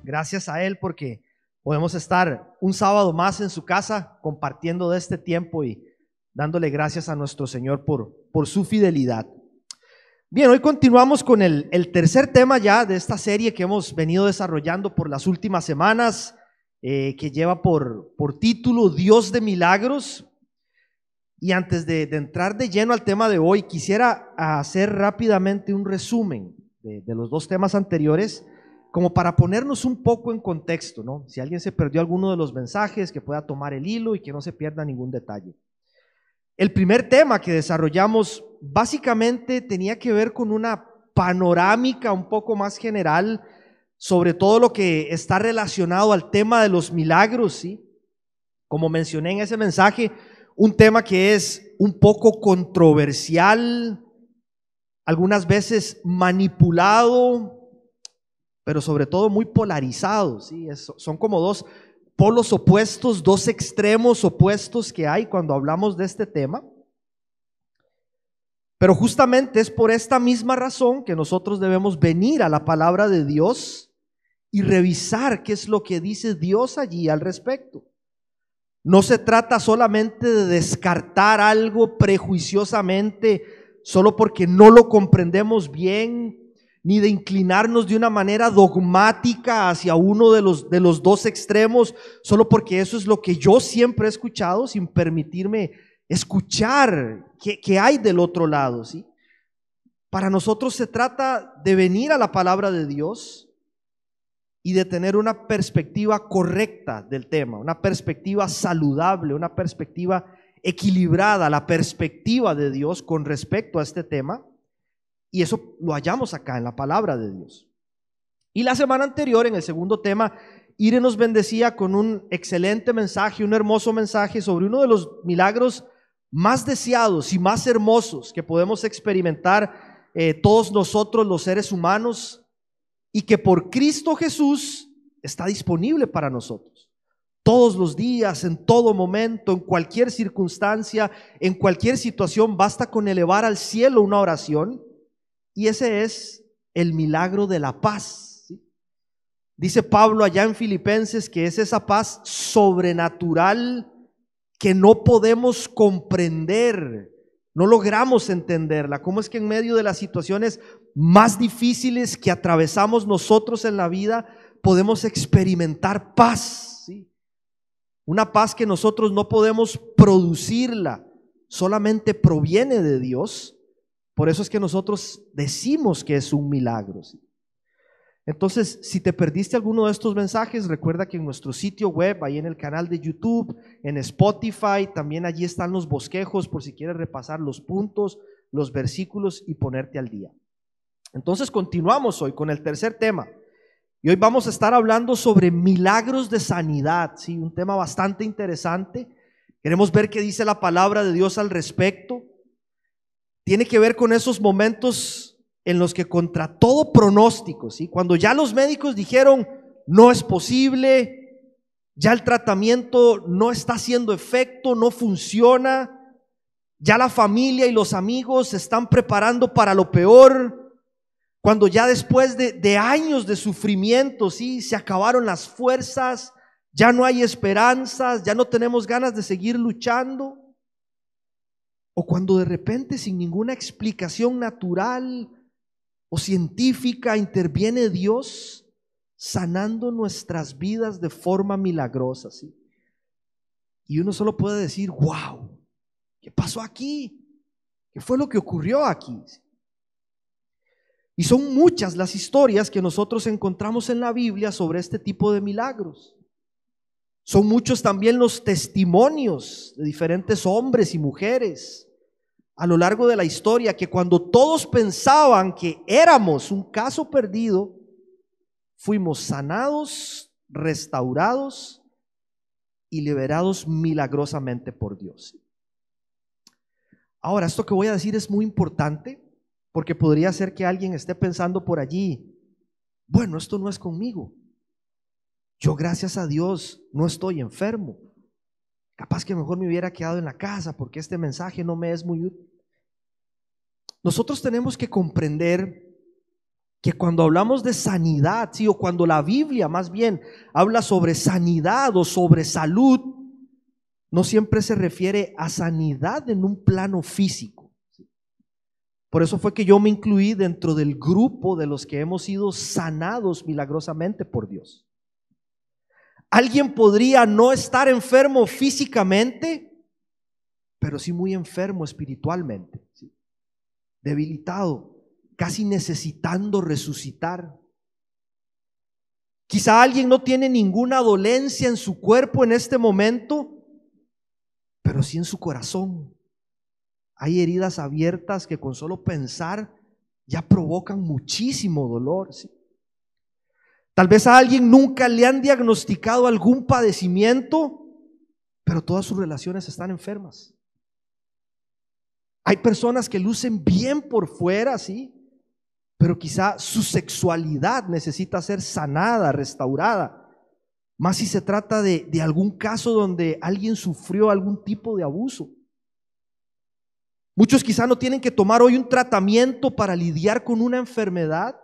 gracias a Él porque podemos estar un sábado más en su casa compartiendo de este tiempo y dándole gracias a nuestro Señor por su fidelidad. Bien, hoy continuamos con el tercer tema ya de esta serie que hemos venido desarrollando por las últimas semanas, que lleva por título Dios de Milagros. Y antes de entrar de lleno al tema de hoy, quisiera hacer rápidamente un resumen de los dos temas anteriores, como para ponernos un poco en contexto, ¿no? Si alguien se perdió alguno de los mensajes, que pueda tomar el hilo y que no se pierda ningún detalle. El primer tema que desarrollamos básicamente tenía que ver con una panorámica un poco más general sobre todo lo que está relacionado al tema de los milagros, ¿sí? Como mencioné en ese mensaje, un tema que es un poco controversial, algunas veces manipulado, pero sobre todo muy polarizado, ¿sí? Son como dos polos opuestos, dos extremos opuestos que hay cuando hablamos de este tema. Pero justamente es por esta misma razón que nosotros debemos venir a la palabra de Dios y revisar qué es lo que dice Dios allí al respecto. No se trata solamente de descartar algo prejuiciosamente solo porque no lo comprendemos bien, ni de inclinarnos de una manera dogmática hacia uno de los dos extremos, solo porque eso es lo que yo siempre he escuchado, sin permitirme escuchar qué hay del otro lado, ¿sí? Para nosotros se trata de venir a la palabra de Dios y de tener una perspectiva correcta del tema, una perspectiva saludable, una perspectiva equilibrada, la perspectiva de Dios con respecto a este tema. Y eso lo hallamos acá en la palabra de Dios. Y la semana anterior, en el segundo tema, Ire nos bendecía con un excelente mensaje, un hermoso mensaje sobre uno de los milagros más deseados y más hermosos que podemos experimentar todos nosotros los seres humanos, y que por Cristo Jesús está disponible para nosotros. Todos los días, en todo momento, en cualquier circunstancia, en cualquier situación, basta con elevar al cielo una oración. Y ese es el milagro de la paz, ¿sí? Dice Pablo allá en Filipenses que es esa paz sobrenatural que no podemos comprender, no logramos entenderla. ¿Cómo es que en medio de las situaciones más difíciles que atravesamos nosotros en la vida podemos experimentar paz, ¿sí? Una paz que nosotros no podemos producirla, solamente proviene de Dios. Por eso es que nosotros decimos que es un milagro, ¿sí? Entonces, si te perdiste alguno de estos mensajes, recuerda que en nuestro sitio web, ahí en el canal de YouTube, en Spotify, también allí están los bosquejos por si quieres repasar los puntos, los versículos y ponerte al día. Entonces continuamos hoy con el tercer tema. Y hoy vamos a estar hablando sobre milagros de sanidad, ¿sí? Un tema bastante interesante. Queremos ver qué dice la palabra de Dios al respecto. Tiene que ver con esos momentos en los que contra todo pronóstico, ¿sí? Cuando ya los médicos dijeron no es posible, ya el tratamiento no está haciendo efecto, no funciona, ya la familia y los amigos se están preparando para lo peor, cuando ya después de años de sufrimiento, ¿sí? Se acabaron las fuerzas, ya no hay esperanzas, ya no tenemos ganas de seguir luchando. O cuando de repente, sin ninguna explicación natural o científica, interviene Dios sanando nuestras vidas de forma milagrosa, ¿sí? Y uno solo puede decir, wow, ¿qué pasó aquí? ¿Qué fue lo que ocurrió aquí? Y son muchas las historias que nosotros encontramos en la Biblia sobre este tipo de milagros. Son muchos también los testimonios de diferentes hombres y mujeres a lo largo de la historia, que cuando todos pensaban que éramos un caso perdido, fuimos sanados, restaurados y liberados milagrosamente por Dios. Ahora, esto que voy a decir es muy importante, porque podría ser que alguien esté pensando por allí, bueno, esto no es conmigo. Yo, gracias a Dios, no estoy enfermo. Capaz que mejor me hubiera quedado en la casa porque este mensaje no me es muy útil. Nosotros tenemos que comprender que cuando hablamos de sanidad, sí, o cuando la Biblia más bien habla sobre sanidad o sobre salud, no siempre se refiere a sanidad en un plano físico. Por eso fue que yo me incluí dentro del grupo de los que hemos sido sanados milagrosamente por Dios. Alguien podría no estar enfermo físicamente, pero sí muy enfermo espiritualmente, ¿sí? Debilitado, casi necesitando resucitar. Quizá alguien no tiene ninguna dolencia en su cuerpo en este momento, pero sí en su corazón. Hay heridas abiertas que con solo pensar ya provocan muchísimo dolor, ¿sí? Tal vez a alguien nunca le han diagnosticado algún padecimiento, pero todas sus relaciones están enfermas. Hay personas que lucen bien por fuera, sí, pero quizá su sexualidad necesita ser sanada, restaurada. Más si se trata de algún caso donde alguien sufrió algún tipo de abuso. Muchos quizá no tienen que tomar hoy un tratamiento para lidiar con una enfermedad,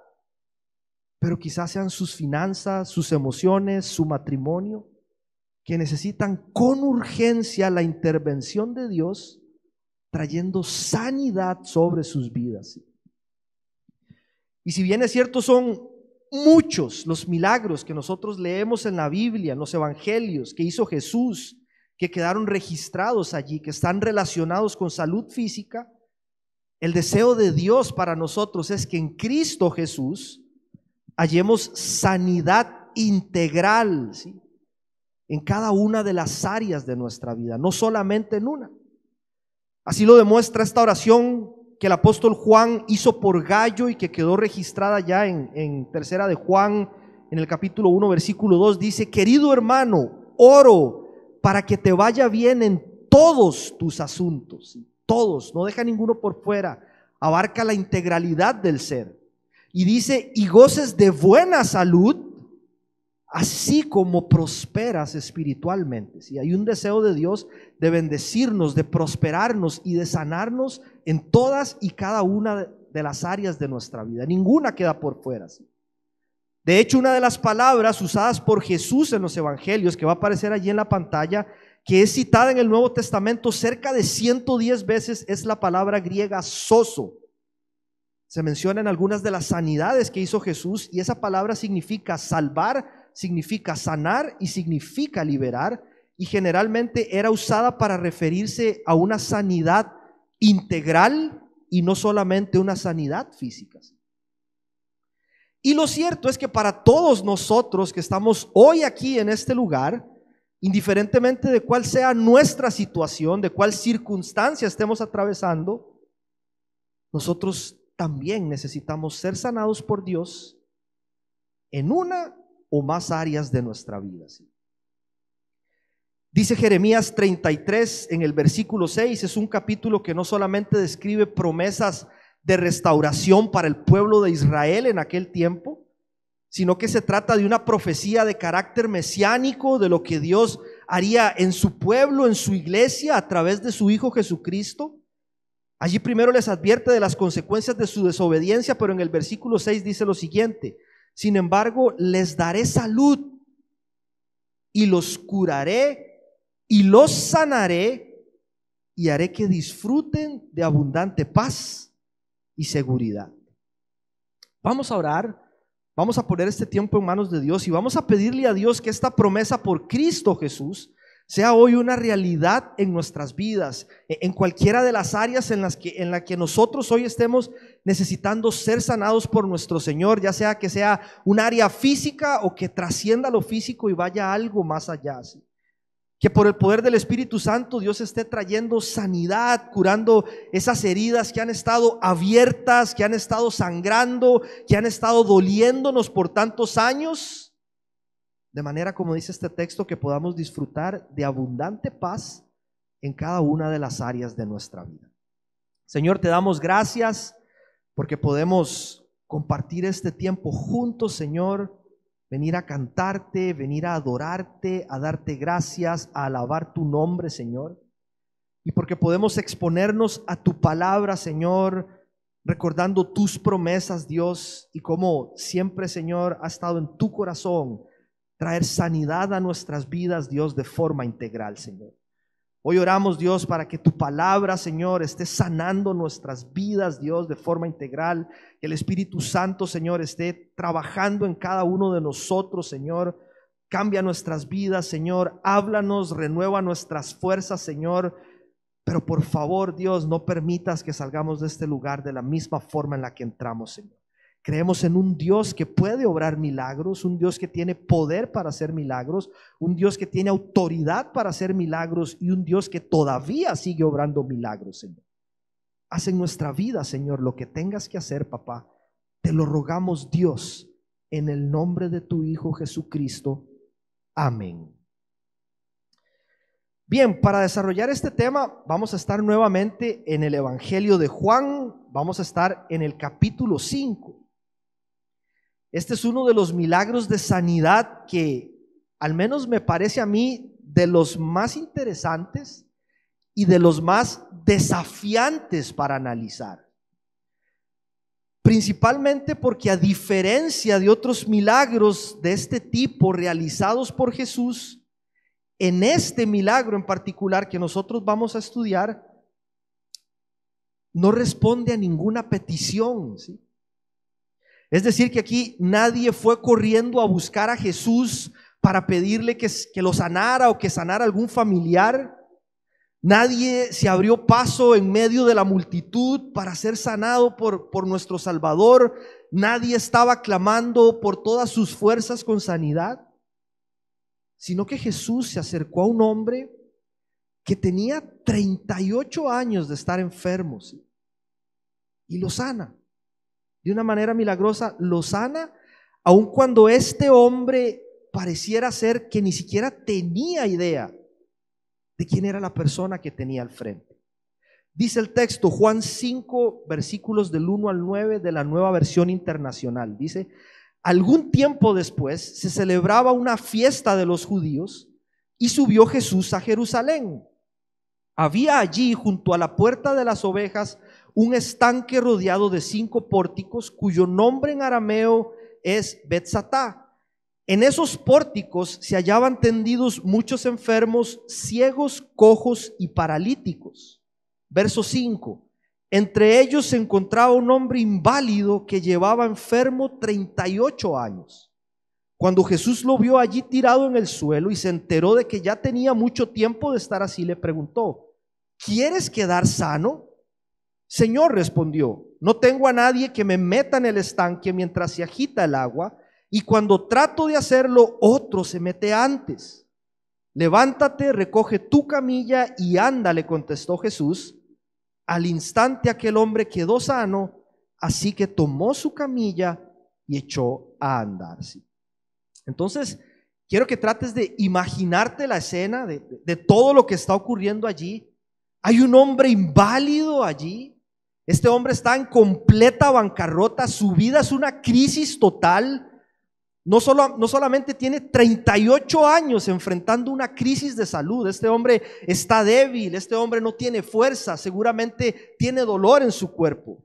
pero quizás sean sus finanzas, sus emociones, su matrimonio, que necesitan con urgencia la intervención de Dios, trayendo sanidad sobre sus vidas. Y si bien es cierto, son muchos los milagros que nosotros leemos en la Biblia, en los evangelios, que hizo Jesús, que quedaron registrados allí, que están relacionados con salud física, el deseo de Dios para nosotros es que en Cristo Jesús hallemos sanidad integral, ¿sí?, en cada una de las áreas de nuestra vida, no solamente en una. Así lo demuestra esta oración que el apóstol Juan hizo por Gallo y que quedó registrada ya en tercera de Juan, en el capítulo 1, versículo 2, dice: querido hermano, oro para que te vaya bien en todos tus asuntos. Todos, no deja ninguno por fuera, abarca la integralidad del ser. Y dice: y goces de buena salud, así como prosperas espiritualmente. ¿Sí? Hay un deseo de Dios de bendecirnos, de prosperarnos y de sanarnos en todas y cada una de las áreas de nuestra vida. Ninguna queda por fuera, ¿sí? De hecho, una de las palabras usadas por Jesús en los evangelios, que va a aparecer allí en la pantalla, que es citada en el Nuevo Testamento cerca de 110 veces, es la palabra griega sozo. Se mencionan algunas de las sanidades que hizo Jesús, y esa palabra significa salvar, significa sanar y significa liberar, y generalmente era usada para referirse a una sanidad integral y no solamente una sanidad física. Y lo cierto es que para todos nosotros que estamos hoy aquí en este lugar, indiferentemente de cuál sea nuestra situación, de cuál circunstancia estemos atravesando, nosotros también necesitamos ser sanados por Dios en una o más áreas de nuestra vida, ¿sí? Dice Jeremías 33 en el versículo 6, es un capítulo que no solamente describe promesas de restauración para el pueblo de Israel en aquel tiempo, sino que se trata de una profecía de carácter mesiánico, de lo que Dios haría en su pueblo, en su iglesia, a través de su Hijo Jesucristo. Allí primero les advierte de las consecuencias de su desobediencia, pero en el versículo 6 dice lo siguiente: sin embargo, les daré salud y los curaré y los sanaré y haré que disfruten de abundante paz y seguridad. Vamos a orar, vamos a poner este tiempo en manos de Dios y vamos a pedirle a Dios que esta promesa por Cristo Jesús sea hoy una realidad en nuestras vidas, en cualquiera de las áreas en la que nosotros hoy estemos necesitando ser sanados por nuestro Señor, ya sea que sea un área física o que trascienda lo físico y vaya algo más allá, ¿sí? Que por el poder del Espíritu Santo Dios esté trayendo sanidad, curando esas heridas que han estado abiertas, que han estado sangrando, que han estado doliéndonos por tantos años, de manera, como dice este texto, que podamos disfrutar de abundante paz en cada una de las áreas de nuestra vida. Señor, te damos gracias porque podemos compartir este tiempo juntos, Señor, venir a cantarte, venir a adorarte, a darte gracias, a alabar tu nombre, Señor. Y porque podemos exponernos a tu palabra, Señor, recordando tus promesas, Dios, y cómo siempre, Señor, ha estado en tu corazón traer sanidad a nuestras vidas, Dios, de forma integral, Señor. Hoy oramos, Dios, para que tu palabra, Señor, esté sanando nuestras vidas, Dios, de forma integral. Que el Espíritu Santo, Señor, esté trabajando en cada uno de nosotros, Señor. Cambia nuestras vidas, Señor. Háblanos, renueva nuestras fuerzas, Señor. Pero por favor, Dios, no permitas que salgamos de este lugar de la misma forma en la que entramos, Señor. Creemos en un Dios que puede obrar milagros, un Dios que tiene poder para hacer milagros, un Dios que tiene autoridad para hacer milagros y un Dios que todavía sigue obrando milagros, Señor. Haz en nuestra vida, Señor, lo que tengas que hacer, papá. Te lo rogamos, Dios, en el nombre de tu Hijo Jesucristo. Amén. Bien, para desarrollar este tema vamos a estar nuevamente en el Evangelio de Juan, vamos a estar en el capítulo 5. Este es uno de los milagros de sanidad que, al menos me parece a mí, de los más interesantes y de los más desafiantes para analizar. Principalmente porque, a diferencia de otros milagros de este tipo realizados por Jesús, en este milagro en particular que nosotros vamos a estudiar, no responde a ninguna petición, ¿sí? Es decir, que aquí nadie fue corriendo a buscar a Jesús para pedirle que lo sanara o que sanara algún familiar. Nadie se abrió paso en medio de la multitud para ser sanado por nuestro Salvador. Nadie estaba clamando por todas sus fuerzas con sanidad, sino que Jesús se acercó a un hombre que tenía 38 años de estar enfermo, ¿sí? Y lo sana. De una manera milagrosa lo sana, aun cuando este hombre pareciera ser que ni siquiera tenía idea de quién era la persona que tenía al frente. Dice el texto, Juan 5, versículos del 1 al 9 de la Nueva Versión Internacional. Dice: algún tiempo después se celebraba una fiesta de los judíos y subió Jesús a Jerusalén. Había allí, junto a la puerta de las ovejas, un estanque rodeado de 5 pórticos, cuyo nombre en arameo es Betzatá. En esos pórticos se hallaban tendidos muchos enfermos, ciegos, cojos y paralíticos. Verso 5. Entre ellos se encontraba un hombre inválido que llevaba enfermo 38 años. Cuando Jesús lo vio allí tirado en el suelo y se enteró de que ya tenía mucho tiempo de estar así, le preguntó: ¿quieres quedar sano? Señor, respondió, no tengo a nadie que me meta en el estanque mientras se agita el agua, y cuando trato de hacerlo, otro se mete antes. Levántate, recoge tu camilla y anda, le contestó Jesús. Al instante aquel hombre quedó sano, así que tomó su camilla y echó a andar. Entonces, quiero que trates de imaginarte la escena de todo lo que está ocurriendo allí. Hay un hombre inválido allí. Este hombre está en completa bancarrota, su vida es una crisis total. No solamente tiene 38 años enfrentando una crisis de salud, este hombre está débil, este hombre no tiene fuerza, seguramente tiene dolor en su cuerpo.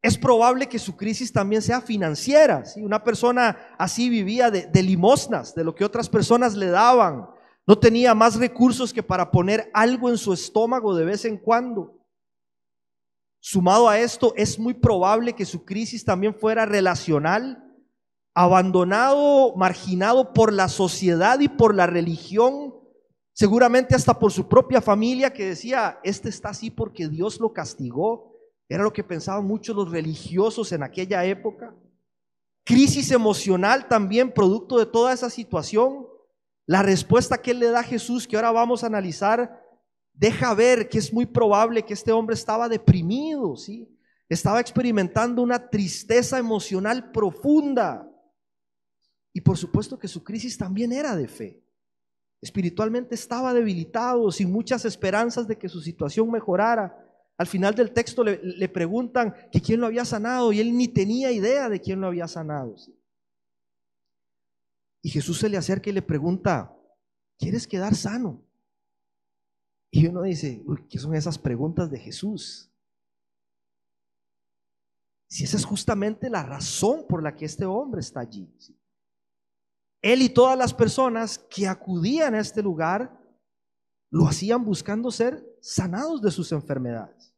Es probable que su crisis también sea financiera, ¿sí? Una persona así vivía de limosnas, de lo que otras personas le daban. No tenía más recursos que para poner algo en su estómago de vez en cuando. Sumado a esto, es muy probable que su crisis también fuera relacional, abandonado, marginado por la sociedad y por la religión, seguramente hasta por su propia familia, que decía: este está así porque Dios lo castigó. Era lo que pensaban muchos los religiosos en aquella época. Crisis emocional también, producto de toda esa situación. La respuesta que él le da a Jesús, que ahora vamos a analizar, deja ver que es muy probable que este hombre estaba deprimido, ¿sí? Estaba experimentando una tristeza emocional profunda. Y por supuesto que su crisis también era de fe. Espiritualmente estaba debilitado, sin muchas esperanzas de que su situación mejorara. Al final del texto le preguntan que quién lo había sanado y él ni tenía idea de quién lo había sanado, ¿sí? Y Jesús se le acerca y le pregunta: ¿quieres quedar sano? Y uno dice: uy, ¿qué son esas preguntas de Jesús? si esa es justamente la razón por la que este hombre está allí. Él y todas las personas que acudían a este lugar lo hacían buscando ser sanados de sus enfermedades.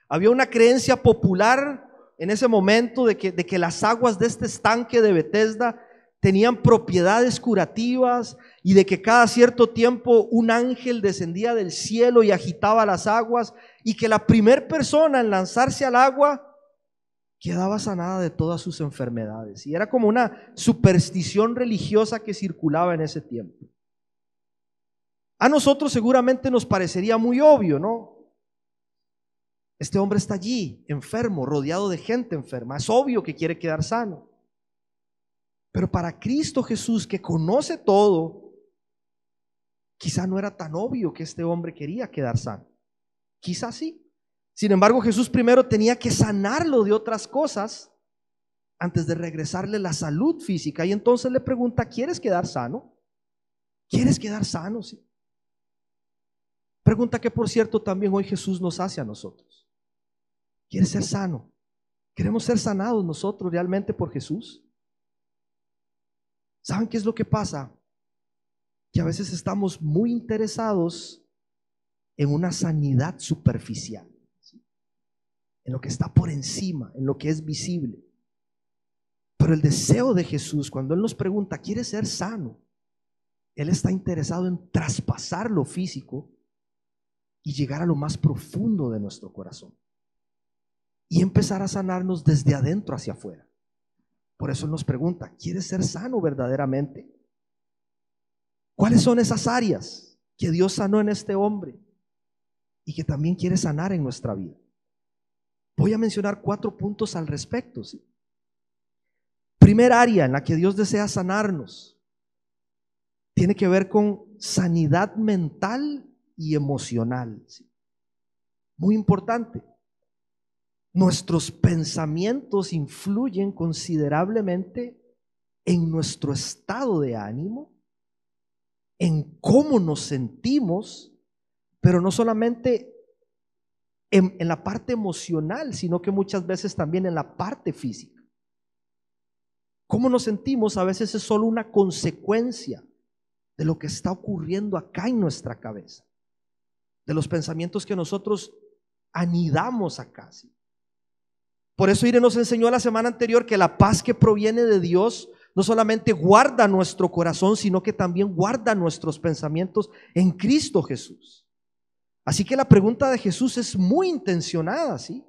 Había una creencia popular en ese momento de que las aguas de este estanque de Betesda tenían propiedades curativas y de que cada cierto tiempo un ángel descendía del cielo y agitaba las aguas, y que la primer persona en lanzarse al agua quedaba sanada de todas sus enfermedades. Y era como una superstición religiosa que circulaba en ese tiempo. A nosotros seguramente nos parecería muy obvio, ¿no? Este hombre está allí, enfermo, rodeado de gente enferma. Es obvio que quiere quedar sano. Pero para Cristo Jesús, que conoce todo, quizá no era tan obvio que este hombre quería quedar sano. Quizá sí. Sin embargo, Jesús primero tenía que sanarlo de otras cosas antes de regresarle la salud física. Y entonces le pregunta: ¿quieres quedar sano? ¿Quieres quedar sano? Sí. Pregunta que, por cierto, también hoy Jesús nos hace a nosotros. ¿Quieres ser sano? ¿Queremos ser sanados nosotros realmente por Jesús? ¿Saben qué es lo que pasa? Que a veces estamos muy interesados en una sanidad superficial, ¿sí? En lo que está por encima, en lo que es visible. Pero el deseo de Jesús, cuando Él nos pregunta: ¿quieres ser sano?, Él está interesado en traspasar lo físico y llegar a lo más profundo de nuestro corazón y empezar a sanarnos desde adentro hacia afuera. Por eso Él nos pregunta: ¿quieres ser sano verdaderamente? ¿Cuáles son esas áreas que Dios sanó en este hombre y que también quiere sanar en nuestra vida? Voy a mencionar 4 puntos al respecto, ¿sí? Primer área en la que Dios desea sanarnos tiene que ver con sanidad mental y emocional, ¿sí? Muy importante. Nuestros pensamientos influyen considerablemente en nuestro estado de ánimo, en cómo nos sentimos, pero no solamente en la parte emocional, sino que muchas veces también en la parte física. Cómo nos sentimos a veces es solo una consecuencia de lo que está ocurriendo acá en nuestra cabeza, de los pensamientos que nosotros anidamos acá, ¿sí? Por eso Irene nos enseñó la semana anterior que la paz que proviene de Dios no solamente guarda nuestro corazón, sino que también guarda nuestros pensamientos en Cristo Jesús. Así que la pregunta de Jesús es muy intencionada, ¿sí?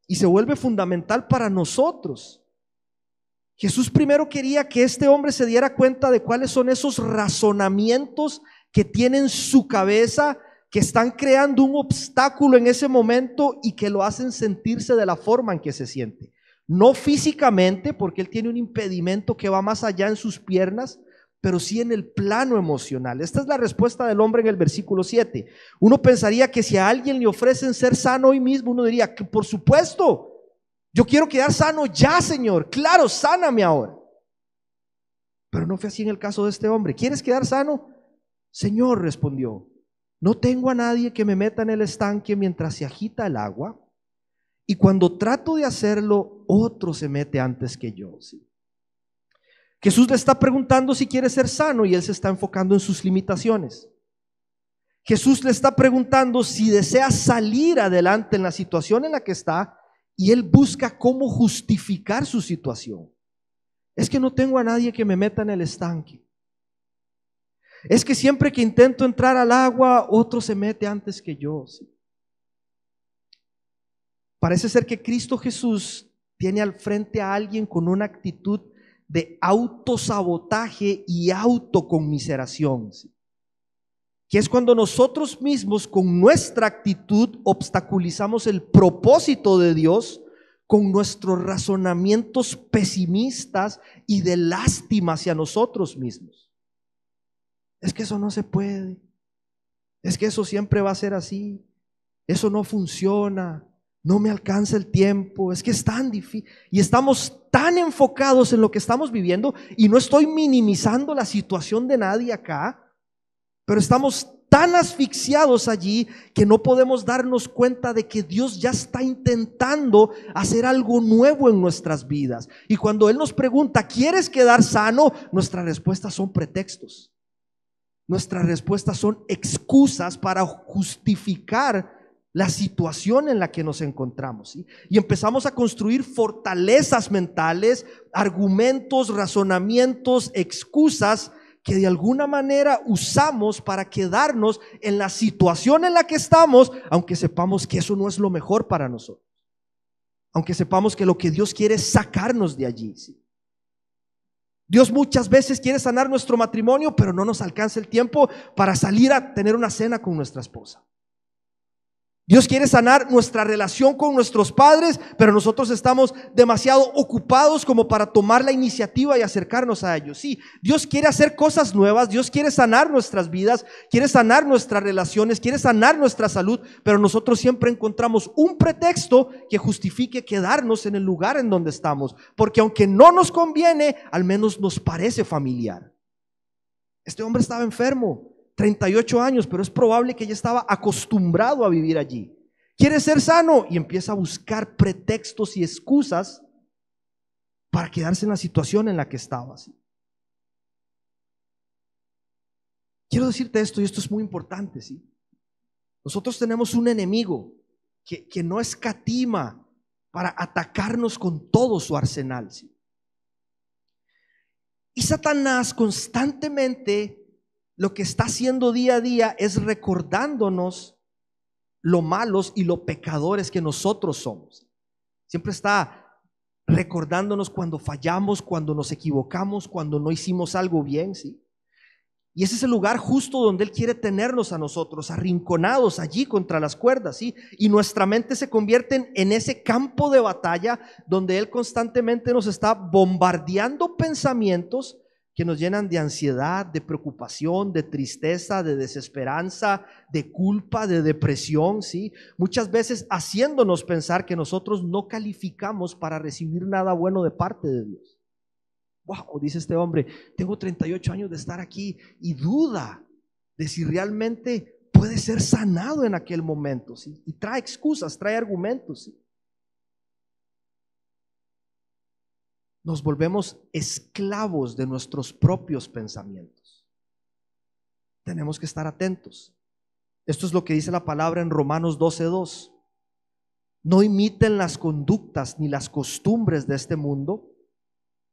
Y se vuelve fundamental para nosotros. Jesús primero quería que este hombre se diera cuenta de cuáles son esos razonamientos que tiene en su cabeza, que están creando un obstáculo en ese momento y que lo hacen sentirse de la forma en que se siente. No físicamente, porque él tiene un impedimento que va más allá en sus piernas, pero sí en el plano emocional. Esta es la respuesta del hombre en el versículo 7. Uno pensaría que si a alguien le ofrecen ser sano hoy mismo, uno diría que por supuesto, yo quiero quedar sano ya, Señor. Claro, sáname ahora. Pero no fue así en el caso de este hombre. ¿Quieres quedar sano? Señor, respondió, no tengo a nadie que me meta en el estanque mientras se agita el agua, y cuando trato de hacerlo, otro se mete antes que yo, ¿sí? Jesús le está preguntando si quiere ser sano y él se está enfocando en sus limitaciones. Jesús le está preguntando si desea salir adelante en la situación en la que está, y él busca cómo justificar su situación. Es que no tengo a nadie que me meta en el estanque. Es que siempre que intento entrar al agua, otro se mete antes que yo, ¿sí? Parece ser que Cristo Jesús tiene al frente a alguien con una actitud de autosabotaje y autoconmiseración, ¿sí? Que es cuando nosotros mismos con nuestra actitud obstaculizamos el propósito de Dios con nuestros razonamientos pesimistas y de lástima hacia nosotros mismos. Es que eso no se puede, es que eso siempre va a ser así, eso no funciona, no me alcanza el tiempo, es que es tan difícil. Y estamos tan enfocados en lo que estamos viviendo, y no estoy minimizando la situación de nadie acá, pero estamos tan asfixiados allí que no podemos darnos cuenta de que Dios ya está intentando hacer algo nuevo en nuestras vidas. Y cuando Él nos pregunta, ¿quieres quedar sano?, nuestras respuestas son pretextos. Nuestras respuestas son excusas para justificar la situación en la que nos encontramos, ¿sí? Y empezamos a construir fortalezas mentales, argumentos, razonamientos, excusas que de alguna manera usamos para quedarnos en la situación en la que estamos, aunque sepamos que eso no es lo mejor para nosotros, aunque sepamos que lo que Dios quiere es sacarnos de allí, ¿sí? Dios muchas veces quiere sanar nuestro matrimonio, pero no nos alcanza el tiempo para salir a tener una cena con nuestra esposa. Dios quiere sanar nuestra relación con nuestros padres, pero nosotros estamos demasiado ocupados como para tomar la iniciativa y acercarnos a ellos. Sí, Dios quiere hacer cosas nuevas, Dios quiere sanar nuestras vidas, quiere sanar nuestras relaciones, quiere sanar nuestra salud, pero nosotros siempre encontramos un pretexto que justifique quedarnos en el lugar en donde estamos, porque aunque no nos conviene, al menos nos parece familiar. Este hombre estaba enfermo, 38 años, pero es probable que ya estaba acostumbrado a vivir allí. Quiere ser sano y empieza a buscar pretextos y excusas para quedarse en la situación en la que estaba. Quiero decirte esto, y esto es muy importante, ¿sí? Nosotros tenemos un enemigo que no escatima para atacarnos con todo su arsenal, ¿sí? Y Satanás constantemente lo que está haciendo día a día es recordándonos lo malos y lo pecadores que nosotros somos. Siempre está recordándonos cuando fallamos, cuando nos equivocamos, cuando no hicimos algo bien, ¿sí? Y ese es el lugar justo donde Él quiere tenernos a nosotros, arrinconados allí contra las cuerdas, ¿sí? Y nuestra mente se convierte en ese campo de batalla donde Él constantemente nos está bombardeando pensamientos que nos llenan de ansiedad, de preocupación, de tristeza, de desesperanza, de culpa, de depresión, ¿sí? Muchas veces haciéndonos pensar que nosotros no calificamos para recibir nada bueno de parte de Dios. Wow, dice este hombre, tengo 38 años de estar aquí y duda de si realmente puede ser sanado en aquel momento, ¿sí? Y trae excusas, trae argumentos, ¿sí? Nos volvemos esclavos de nuestros propios pensamientos. Tenemos que estar atentos. Esto es lo que dice la palabra en Romanos 12:2. No imiten las conductas ni las costumbres de este mundo,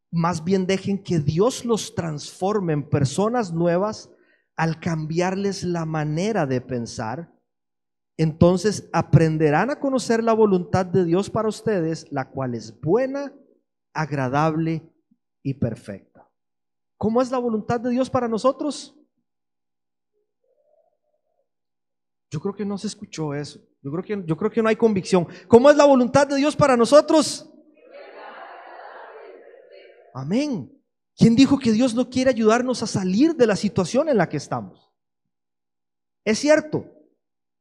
más bien dejen que Dios los transforme en personas nuevas al cambiarles la manera de pensar. Entonces aprenderán a conocer la voluntad de Dios para ustedes, la cual es buena, agradable y perfecta. ¿Cómo es la voluntad de Dios para nosotros? Yo creo que no se escuchó eso. Yo creo que no hay convicción. ¿Cómo es la voluntad de Dios para nosotros? Amén. ¿Quién dijo que Dios no quiere ayudarnos a salir de la situación en la que estamos? Es cierto,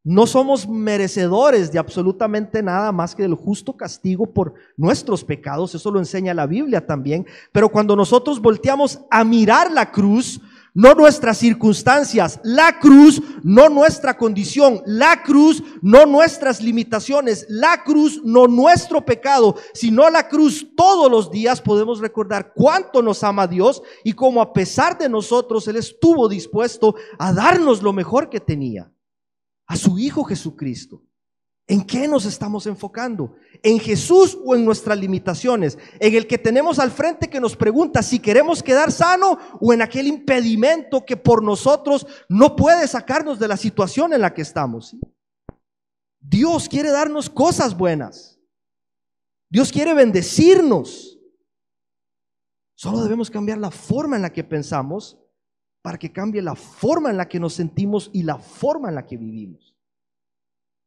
no somos merecedores de absolutamente nada más que del justo castigo por nuestros pecados. Eso lo enseña la Biblia también. Pero cuando nosotros volteamos a mirar la cruz, no nuestras circunstancias, la cruz, no nuestra condición, la cruz, no nuestras limitaciones, la cruz, no nuestro pecado, sino la cruz, todos los días podemos recordar cuánto nos ama Dios y cómo a pesar de nosotros Él estuvo dispuesto a darnos lo mejor que tenía, a su Hijo Jesucristo. ¿En qué nos estamos enfocando? ¿En Jesús o en nuestras limitaciones? ¿En el que tenemos al frente que nos pregunta si queremos quedar sano, o en aquel impedimento que por nosotros no puede sacarnos de la situación en la que estamos? Dios quiere darnos cosas buenas. Dios quiere bendecirnos. Solo debemos cambiar la forma en la que pensamos para que cambie la forma en la que nos sentimos y la forma en la que vivimos.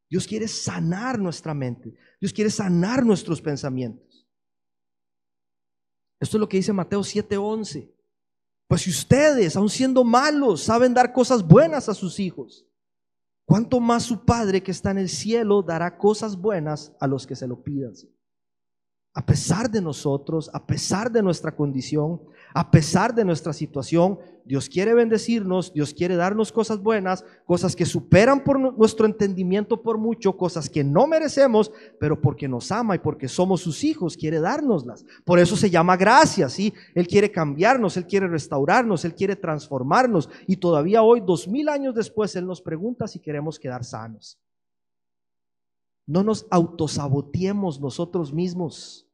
Dios quiere sanar nuestra mente. Dios quiere sanar nuestros pensamientos. Esto es lo que dice Mateo 7:11. Pues si ustedes, aun siendo malos, saben dar cosas buenas a sus hijos, ¿cuánto más su Padre que está en el cielo dará cosas buenas a los que se lo pidan? A pesar de nosotros, a pesar de nuestra condición, A pesar de nuestra situación, Dios quiere bendecirnos, Dios quiere darnos cosas buenas, cosas que superan por nuestro entendimiento por mucho, cosas que no merecemos, pero porque nos ama y porque somos sus hijos, quiere dárnoslas. Por eso se llama gracia, ¿sí? Él quiere cambiarnos, Él quiere restaurarnos, Él quiere transformarnos. Y todavía hoy, 2000 años después, Él nos pregunta si queremos quedar sanos. No nos autosaboteemos nosotros mismos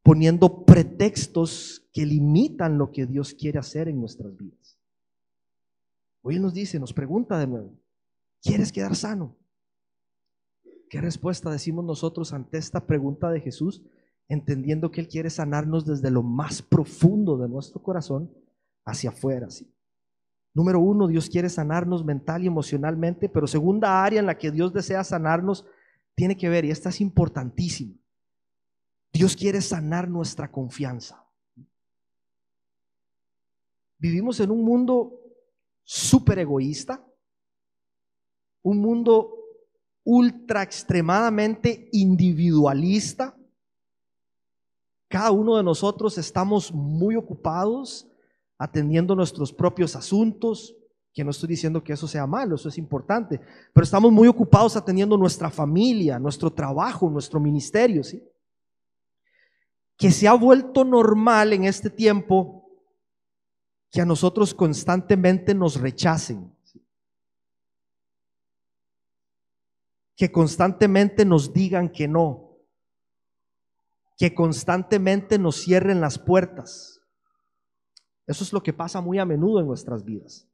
poniendo pretextos que limitan lo que Dios quiere hacer en nuestras vidas. Hoy Él nos dice, nos pregunta de nuevo, ¿quieres quedar sano? ¿Qué respuesta decimos nosotros ante esta pregunta de Jesús, entendiendo que Él quiere sanarnos desde lo más profundo de nuestro corazón hacia afuera? ¿Sí? Número uno, Dios quiere sanarnos mental y emocionalmente, pero segunda área en la que Dios desea sanarnos tiene que ver, y esta es importantísima, Dios quiere sanar nuestra confianza. Vivimos en un mundo súper egoísta, un mundo ultra extremadamente individualista. Cada uno de nosotros estamos muy ocupados atendiendo nuestros propios asuntos, que no estoy diciendo que eso sea malo, eso es importante, pero estamos muy ocupados atendiendo nuestra familia, nuestro trabajo, nuestro ministerio, ¿sí? Que se ha vuelto normal en este tiempo que a nosotros constantemente nos rechacen, que constantemente nos digan que no, que constantemente nos cierren las puertas. Eso es lo que pasa muy a menudo en nuestras vidas.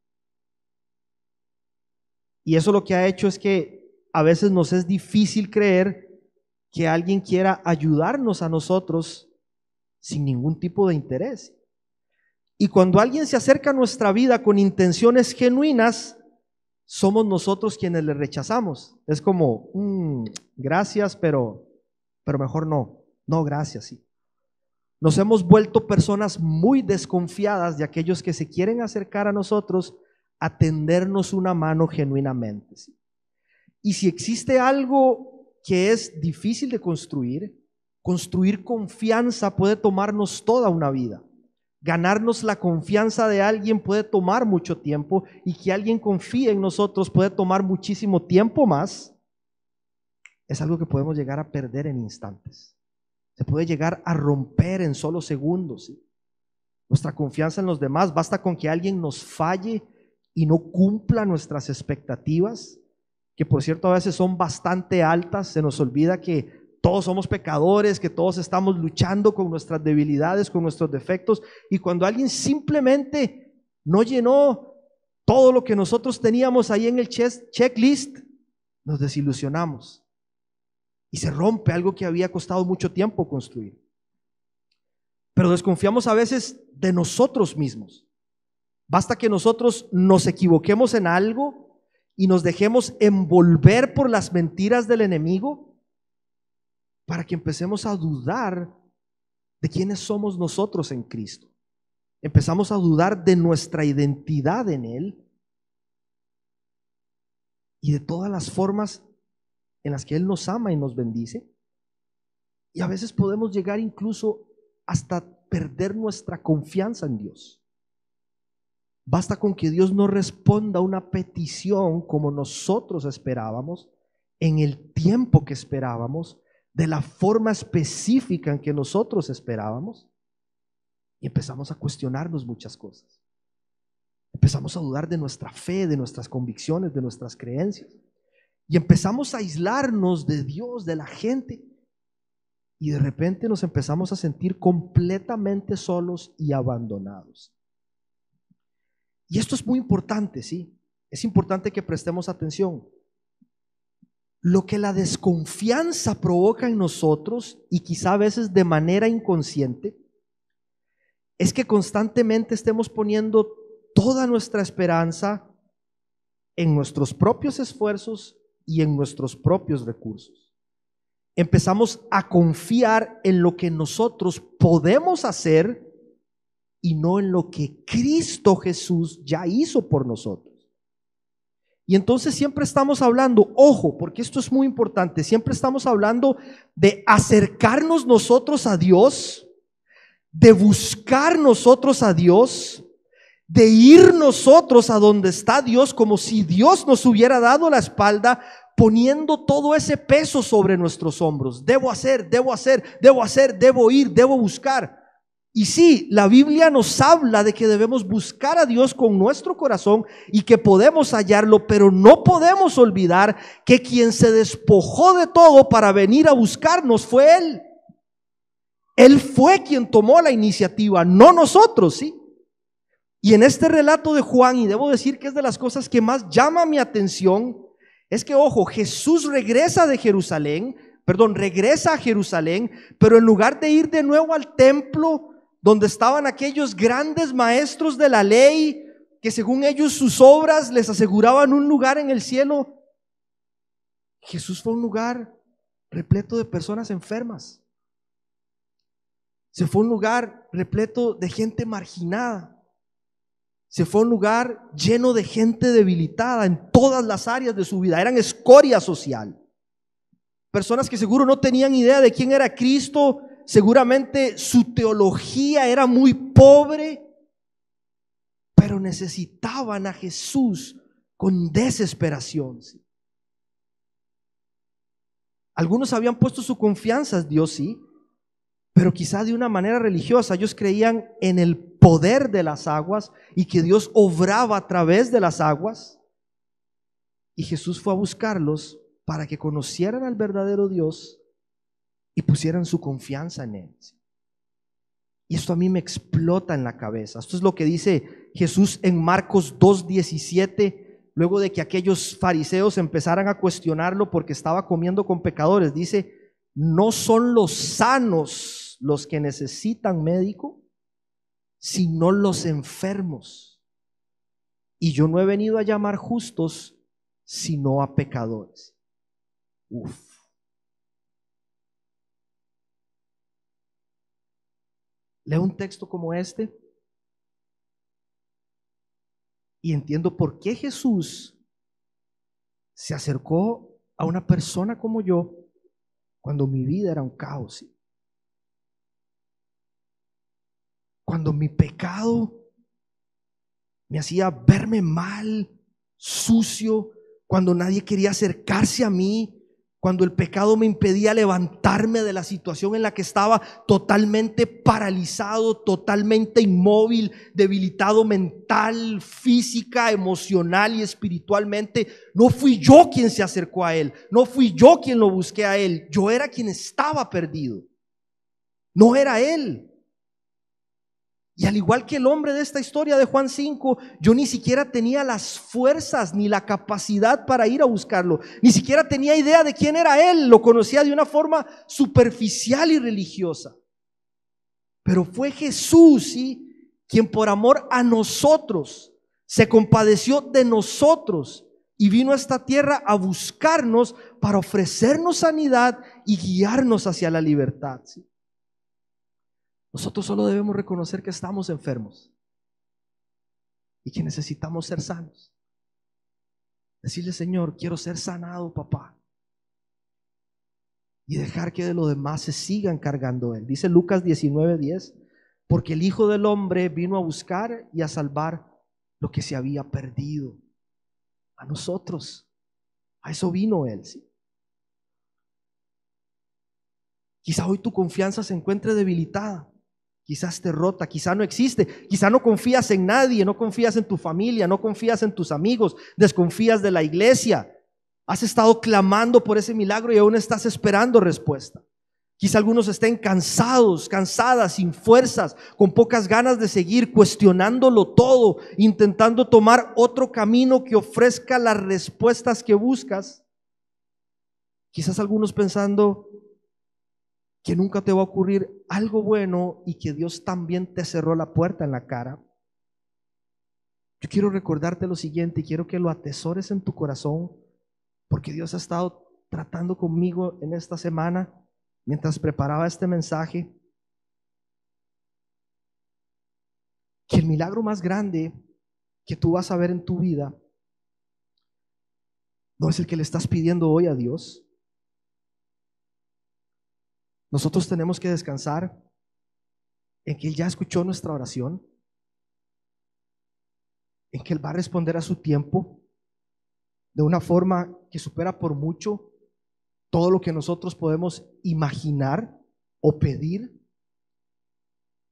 Y eso lo que ha hecho es que a veces nos es difícil creer que alguien quiera ayudarnos a nosotros sin ningún tipo de interés. Y cuando alguien se acerca a nuestra vida con intenciones genuinas, somos nosotros quienes le rechazamos. Es como, gracias, pero mejor no. No, gracias, sí. Nos hemos vuelto personas muy desconfiadas de aquellos que se quieren acercar a nosotros a tendernos una mano genuinamente, ¿sí? Y si existe algo que es difícil de construir confianza puede tomarnos toda una vida. Ganarnos la confianza de alguien puede tomar mucho tiempo, y que alguien confíe en nosotros puede tomar muchísimo tiempo más. Es algo que podemos llegar a perder en instantes. Se puede llegar a romper en solo segundos, ¿sí? Nuestra confianza en los demás, basta con que alguien nos falle y no cumpla nuestras expectativas, que por cierto a veces son bastante altas. Se nos olvida que todos somos pecadores, que todos estamos luchando con nuestras debilidades, con nuestros defectos, y cuando alguien simplemente no llenó todo lo que nosotros teníamos ahí en el checklist, nos desilusionamos y se rompe algo que había costado mucho tiempo construir. Pero desconfiamos a veces de nosotros mismos. Basta que nosotros nos equivoquemos en algo y nos dejemos envolver por las mentiras del enemigo para que empecemos a dudar de quiénes somos nosotros en Cristo. Empezamos a dudar de nuestra identidad en Él y de todas las formas en las que Él nos ama y nos bendice. Y a veces podemos llegar incluso hasta perder nuestra confianza en Dios. Basta con que Dios no responda a una petición como nosotros esperábamos, en el tiempo que esperábamos, de la forma específica en que nosotros esperábamos, y empezamos a cuestionarnos muchas cosas. Empezamos a dudar de nuestra fe, de nuestras convicciones, de nuestras creencias, y empezamos a aislarnos de Dios, de la gente, y de repente nos empezamos a sentir completamente solos y abandonados. Y esto es muy importante, ¿sí? Es importante que prestemos atención. Lo que la desconfianza provoca en nosotros, y quizá a veces de manera inconsciente, es que constantemente estemos poniendo toda nuestra esperanza en nuestros propios esfuerzos y en nuestros propios recursos. Empezamos a confiar en lo que nosotros podemos hacer y no en lo que Cristo Jesús ya hizo por nosotros. Y entonces siempre estamos hablando, ojo, porque esto es muy importante, siempre estamos hablando de acercarnos nosotros a Dios de buscar nosotros a Dios, de ir nosotros a donde está Dios, como si Dios nos hubiera dado la espalda, poniendo todo ese peso sobre nuestros hombros. Debo hacer, debo ir, debo buscar. Y sí, la Biblia nos habla de que debemos buscar a Dios con nuestro corazón y que podemos hallarlo, pero no podemos olvidar que quien se despojó de todo para venir a buscarnos fue Él. Él fue quien tomó la iniciativa, no nosotros, ¿sí? Y en este relato de Juan, y debo decir que es de las cosas que más llama mi atención, es que, ojo, Jesús regresa a Jerusalén, pero en lugar de ir de nuevo al templo donde estaban aquellos grandes maestros de la ley, que según ellos sus obras les aseguraban un lugar en el cielo, Jesús fue a un lugar repleto de personas enfermas. Se fue a un lugar repleto de gente marginada. Se fue a un lugar lleno de gente debilitada en todas las áreas de su vida. Eran escoria social. Personas que seguro no tenían idea de quién era Cristo. Seguramente su teología era muy pobre, pero necesitaban a Jesús con desesperación. Algunos habían puesto su confianza en Dios, sí, pero quizá de una manera religiosa. Ellos creían en el poder de las aguas y que Dios obraba a través de las aguas. Y Jesús fue a buscarlos para que conocieran al verdadero Dios y pusieran su confianza en Él. Y esto a mí me explota en la cabeza. Esto es lo que dice Jesús en Marcos 2:17, luego de que aquellos fariseos empezaran a cuestionarlo porque estaba comiendo con pecadores. Dice: no son los sanos los que necesitan médico, sino los enfermos. Y yo no he venido a llamar justos, sino a pecadores. Leo un texto como este y entiendo por qué Jesús se acercó a una persona como yo cuando mi vida era un caos, cuando mi pecado me hacía verme mal, sucio, cuando nadie quería acercarse a mí, cuando el pecado me impedía levantarme de la situación en la que estaba, totalmente paralizado, totalmente inmóvil, debilitado mental, física, emocional y espiritualmente. No fui yo quien se acercó a Él, no fui yo quien lo busqué a Él, yo era quien estaba perdido, no era Él. Y al igual que el hombre de esta historia de Juan 5, yo ni siquiera tenía las fuerzas ni la capacidad para ir a buscarlo. Ni siquiera tenía idea de quién era Él. Lo conocía de una forma superficial y religiosa. Pero fue Jesús, ¿sí?, quien por amor a nosotros se compadeció de nosotros y vino a esta tierra a buscarnos para ofrecernos sanidad y guiarnos hacia la libertad, ¿sí? Nosotros solo debemos reconocer que estamos enfermos y que necesitamos ser sanos. Decirle: Señor, quiero ser sanado, papá. Y dejar que de lo demás se siga encargando Él. Dice Lucas 19:10, porque el Hijo del Hombre vino a buscar y a salvar lo que se había perdido. A nosotros, a eso vino Él, ¿sí? Quizá hoy tu confianza se encuentre debilitada. Quizás esté rota, quizá no existe, quizá no confías en nadie, no confías en tu familia, no confías en tus amigos, desconfías de la iglesia. Has estado clamando por ese milagro y aún estás esperando respuesta. Quizá algunos estén cansados, cansadas, sin fuerzas, con pocas ganas de seguir, cuestionándolo todo, intentando tomar otro camino que ofrezca las respuestas que buscas. Quizás algunos pensando que nunca te va a ocurrir algo bueno y que Dios también te cerró la puerta en la cara. Yo quiero recordarte lo siguiente y quiero que lo atesores en tu corazón, porque Dios ha estado tratando conmigo en esta semana mientras preparaba este mensaje. Que el milagro más grande que tú vas a ver en tu vida no es el que le estás pidiendo hoy a Dios. Nosotros tenemos que descansar en que Él ya escuchó nuestra oración, en que Él va a responder a su tiempo de una forma que supera por mucho todo lo que nosotros podemos imaginar o pedir,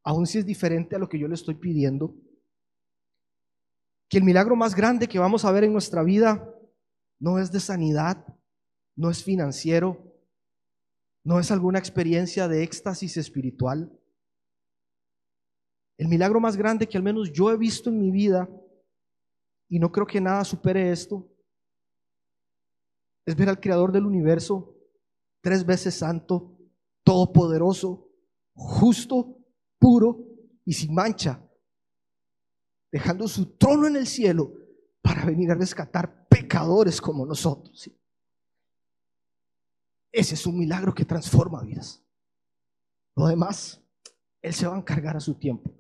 aun si es diferente a lo que yo le estoy pidiendo. Que el milagro más grande que vamos a ver en nuestra vida no es de sanidad, no es financiero, no es alguna experiencia de éxtasis espiritual. El milagro más grande que al menos yo he visto en mi vida, y no creo que nada supere esto, es ver al Creador del universo, 3 veces santo, todopoderoso, justo, puro y sin mancha, dejando su trono en el cielo para venir a rescatar pecadores como nosotros. ¿Sí? Ese es un milagro que transforma vidas. Lo demás, Él se va a encargar a su tiempo.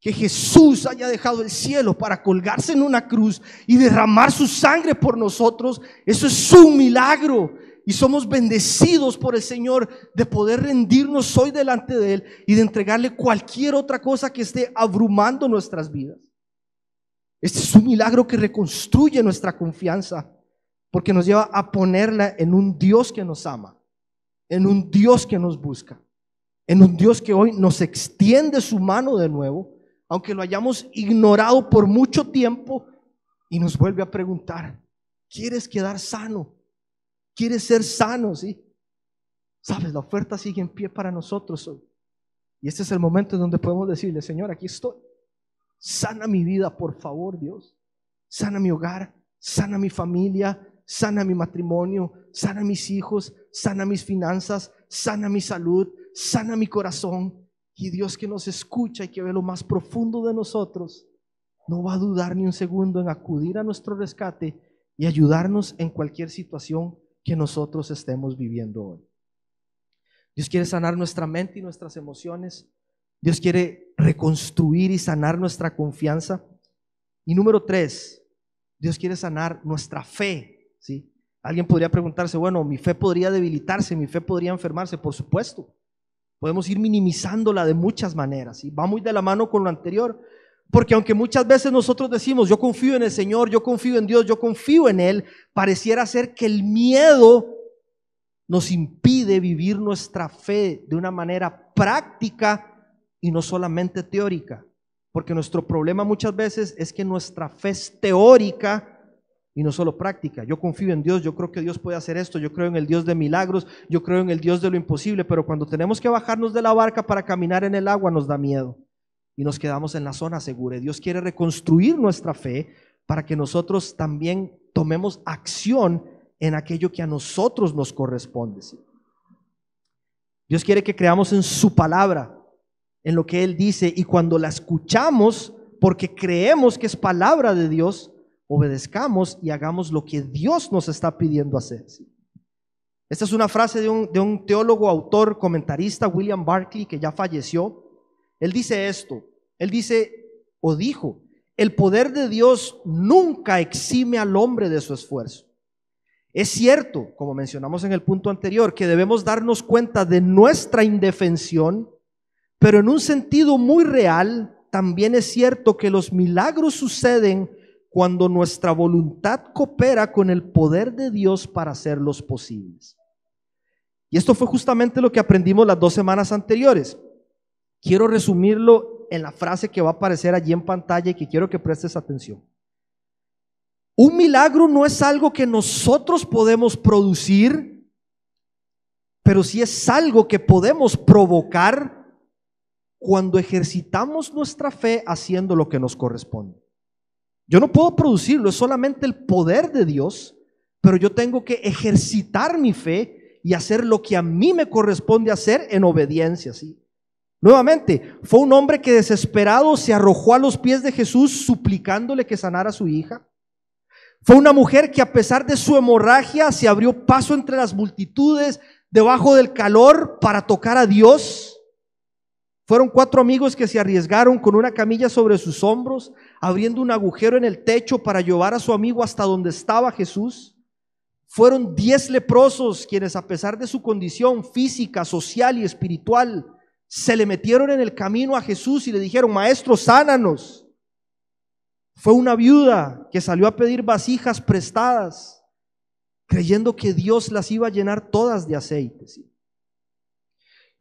Que Jesús haya dejado el cielo para colgarse en una cruz y derramar su sangre por nosotros, eso es un milagro. Y somos bendecidos por el Señor de poder rendirnos hoy delante de Él y de entregarle cualquier otra cosa que esté abrumando nuestras vidas. Este es un milagro que reconstruye nuestra confianza, porque nos lleva a ponerla en un Dios que nos ama, en un Dios que nos busca, en un Dios que hoy nos extiende su mano de nuevo, aunque lo hayamos ignorado por mucho tiempo, y nos vuelve a preguntar: ¿quieres quedar sano? ¿Quieres ser sano? ¿Sí? Sabes, la oferta sigue en pie para nosotros hoy, y este es el momento en donde podemos decirle: Señor, aquí estoy, sana mi vida, por favor, Dios, sana mi hogar, sana mi familia, sana mi matrimonio, sana mis hijos, sana mis finanzas, sana mi salud, sana mi corazón. Y Dios, que nos escucha y que ve lo más profundo de nosotros, no va a dudar ni un segundo en acudir a nuestro rescate y ayudarnos en cualquier situación que nosotros estemos viviendo hoy. Dios quiere sanar nuestra mente y nuestras emociones. Dios quiere reconstruir y sanar nuestra confianza. Y número 3, Dios quiere sanar nuestra fe. ¿Sí? Alguien podría preguntarse: bueno, mi fe podría debilitarse, mi fe podría enfermarse. Por supuesto, podemos ir minimizándola de muchas maneras, ¿sí? Va muy de la mano con lo anterior, porque aunque muchas veces nosotros decimos: yo confío en el Señor, yo confío en Dios, yo confío en Él, pareciera ser que el miedo nos impide vivir nuestra fe de una manera práctica y no solamente teórica, porque nuestro problema muchas veces es que nuestra fe es teórica y no solo práctica. Yo confío en Dios, yo creo que Dios puede hacer esto, yo creo en el Dios de milagros, yo creo en el Dios de lo imposible, pero cuando tenemos que bajarnos de la barca para caminar en el agua nos da miedo y nos quedamos en la zona segura. Y Dios quiere reconstruir nuestra fe para que nosotros también tomemos acción en aquello que a nosotros nos corresponde. ¿Sí? Dios quiere que creamos en su palabra, en lo que Él dice, y cuando la escuchamos porque creemos que es palabra de Dios, obedezcamos y hagamos lo que Dios nos está pidiendo hacer. ¿Sí? Esta es una frase de un teólogo, autor, comentarista, William Barclay, que ya falleció. Él dice esto, él dice o dijo: el poder de Dios nunca exime al hombre de su esfuerzo. Es cierto, como mencionamos en el punto anterior, que debemos darnos cuenta de nuestra indefensión, pero en un sentido muy real, también es cierto que los milagros suceden cuando nuestra voluntad coopera con el poder de Dios para hacerlos posibles. Y esto fue justamente lo que aprendimos las 2 semanas anteriores. Quiero resumirlo en la frase que va a aparecer allí en pantalla y que quiero que prestes atención. Un milagro no es algo que nosotros podemos producir, pero sí es algo que podemos provocar cuando ejercitamos nuestra fe haciendo lo que nos corresponde. Yo no puedo producirlo, es solamente el poder de Dios, pero yo tengo que ejercitar mi fe y hacer lo que a mí me corresponde hacer en obediencia. ¿Sí? Nuevamente, fue un hombre que desesperado se arrojó a los pies de Jesús suplicándole que sanara a su hija. Fue una mujer que, a pesar de su hemorragia, se abrió paso entre las multitudes debajo del calor para tocar a Dios. Fueron 4 amigos que se arriesgaron con una camilla sobre sus hombros, abriendo un agujero en el techo para llevar a su amigo hasta donde estaba Jesús. Fueron 10 leprosos quienes, a pesar de su condición física, social y espiritual, se le metieron en el camino a Jesús y le dijeron: Maestro, sánanos. Fue una viuda que salió a pedir vasijas prestadas, creyendo que Dios las iba a llenar todas de aceite.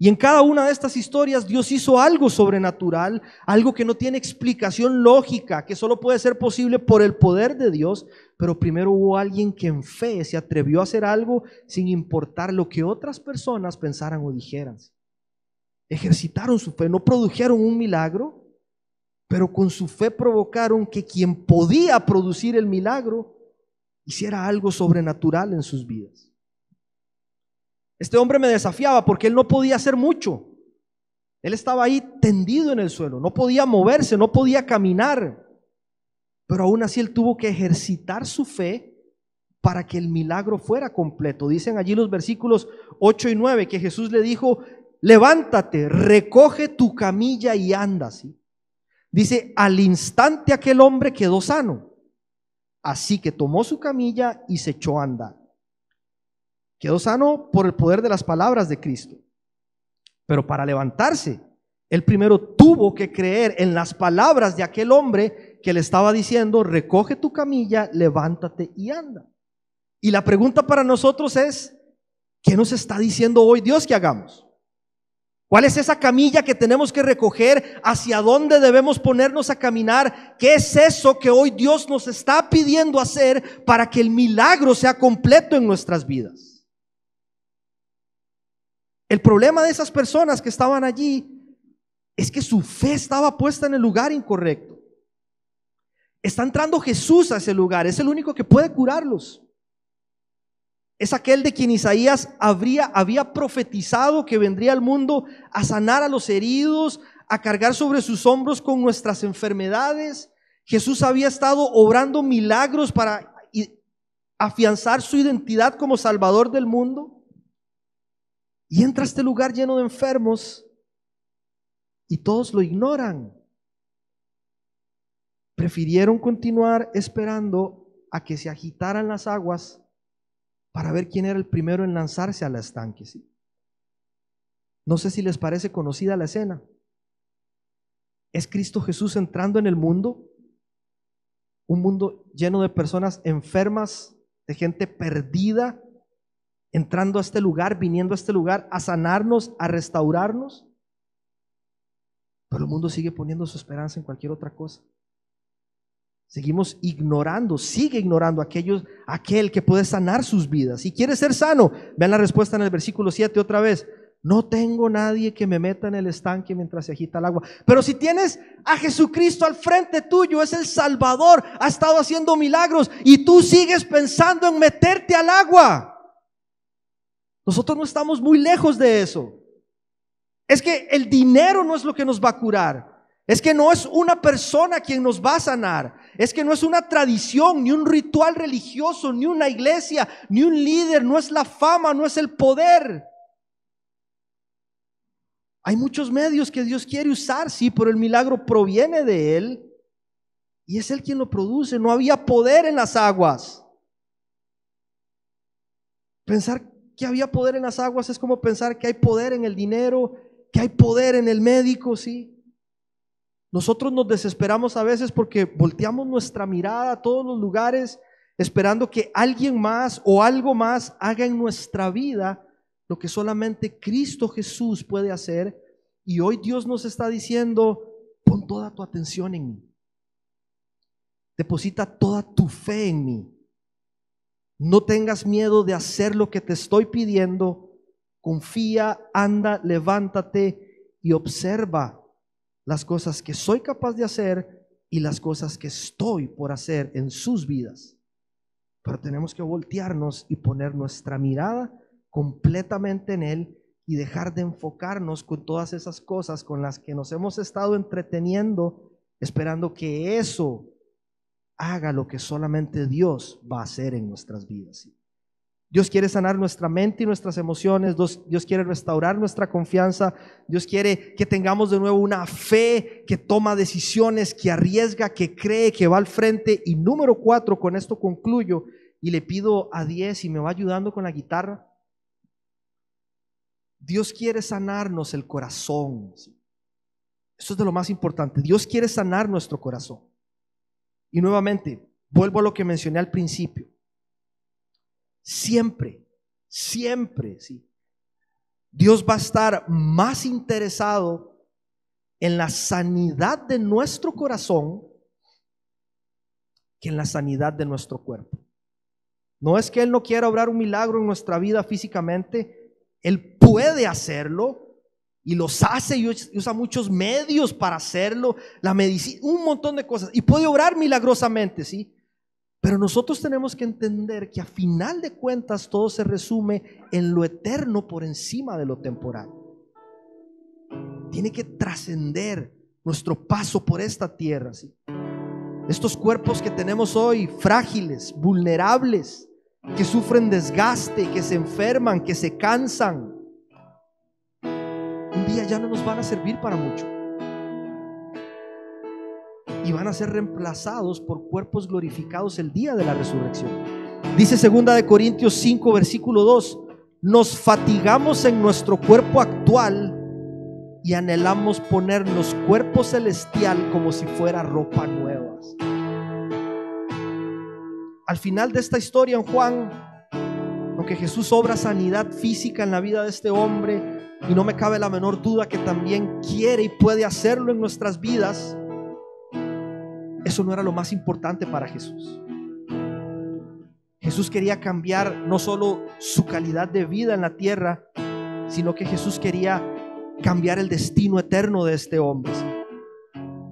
Y en cada una de estas historias Dios hizo algo sobrenatural, algo que no tiene explicación lógica, que solo puede ser posible por el poder de Dios. Pero primero hubo alguien que en fe se atrevió a hacer algo sin importar lo que otras personas pensaran o dijeran. Ejercitaron su fe, no produjeron un milagro, pero con su fe provocaron que quien podía producir el milagro hiciera algo sobrenatural en sus vidas. Este hombre me desafiaba porque él no podía hacer mucho. Él estaba ahí tendido en el suelo, no podía moverse, no podía caminar. Pero aún así él tuvo que ejercitar su fe para que el milagro fuera completo. Dicen allí los versículos 8 y 9 que Jesús le dijo: levántate, recoge tu camilla y anda. ¿Sí? Dice: al instante aquel hombre quedó sano. Así que tomó su camilla y se echó a andar. Quedó sano por el poder de las palabras de Cristo. Pero para levantarse, él primero tuvo que creer en las palabras de aquel hombre que le estaba diciendo: recoge tu camilla, levántate y anda. Y la pregunta para nosotros es: ¿qué nos está diciendo hoy Dios que hagamos? ¿Cuál es esa camilla que tenemos que recoger? ¿Hacia dónde debemos ponernos a caminar? ¿Qué es eso que hoy Dios nos está pidiendo hacer para que el milagro sea completo en nuestras vidas? El problema de esas personas que estaban allí es que su fe estaba puesta en el lugar incorrecto. Está entrando Jesús a ese lugar, es el único que puede curarlos. Es aquel de quien Isaías había profetizado que vendría al mundo a sanar a los heridos, a cargar sobre sus hombros con nuestras enfermedades. Jesús había estado obrando milagros para afianzar su identidad como Salvador del mundo. Y entra a este lugar lleno de enfermos y todos lo ignoran. Prefirieron continuar esperando a que se agitaran las aguas para ver quién era el primero en lanzarse al estanque. ¿Sí? No sé si les parece conocida la escena. Es Cristo Jesús entrando en el mundo, un mundo lleno de personas enfermas, de gente perdida, entrando a este lugar, viniendo a este lugar a sanarnos, a restaurarnos. Pero el mundo sigue poniendo su esperanza en cualquier otra cosa. Seguimos ignorando, sigue ignorando aquel que puede sanar sus vidas. Si quieres ser sano, vean la respuesta en el versículo 7 otra vez: no tengo nadie que me meta en el estanque mientras se agita el agua. Pero si tienes a Jesucristo al frente tuyo, es el Salvador, ha estado haciendo milagros y tú sigues pensando en meterte al agua. Nosotros no estamos muy lejos de eso. Es que el dinero no es lo que nos va a curar. Es que no es una persona quien nos va a sanar. Es que no es una tradición, ni un ritual religioso, ni una iglesia, ni un líder. No es la fama, no es el poder. Hay muchos medios que Dios quiere usar, sí, pero el milagro proviene de Él y es Él quien lo produce. No había poder en las aguas. Pensar que había poder en las aguas es como pensar que hay poder en el dinero, que hay poder en el médico, sí. Nosotros nos desesperamos a veces porque volteamos nuestra mirada a todos los lugares esperando que alguien más o algo más haga en nuestra vida lo que solamente Cristo Jesús puede hacer. Y hoy Dios nos está diciendo: pon toda tu atención en mí, deposita toda tu fe en mí. No tengas miedo de hacer lo que te estoy pidiendo. Confía, anda, levántate y observa las cosas que soy capaz de hacer y las cosas que estoy por hacer en sus vidas. Pero tenemos que voltearnos y poner nuestra mirada completamente en Él y dejar de enfocarnos con todas esas cosas con las que nos hemos estado entreteniendo, esperando que eso haga lo que solamente Dios va a hacer en nuestras vidas. Dios quiere sanar nuestra mente y nuestras emociones. Dios quiere restaurar nuestra confianza. Dios quiere que tengamos de nuevo una fe que toma decisiones, que arriesga, que cree, que va al frente. Y número 4, con esto concluyo y le pido a 10 si me va ayudando con la guitarra. Dios quiere sanarnos el corazón. Eso es de lo más importante. Dios quiere sanar nuestro corazón. Y nuevamente, vuelvo a lo que mencioné al principio. Siempre, sí, Dios va a estar más interesado en la sanidad de nuestro corazón que en la sanidad de nuestro cuerpo. No es que Él no quiera obrar un milagro en nuestra vida físicamente. Él puede hacerlo y los hace y usa muchos medios para hacerlo, la medicina, un montón de cosas, y puede obrar milagrosamente, ¿sí? Pero nosotros tenemos que entender que a final de cuentas todo se resume en lo eterno por encima de lo temporal. Tiene que trascender nuestro paso por esta tierra, ¿sí? Estos cuerpos que tenemos hoy, frágiles, vulnerables, que sufren desgaste, que se enferman, que se cansan, un día ya no nos van a servir para mucho y van a ser reemplazados por cuerpos glorificados el día de la resurrección. Dice 2 Corintios 5 versículo 2: nos fatigamos en nuestro cuerpo actual y anhelamos ponernos cuerpo celestial como si fuera ropa nueva. Al final de esta historia en Juan, aunque Jesús obra sanidad física en la vida de este hombre, y no me cabe la menor duda que también quiere y puede hacerlo en nuestras vidas, eso no era lo más importante para Jesús. Jesús quería cambiar no solo su calidad de vida en la tierra, sino que Jesús quería cambiar el destino eterno de este hombre.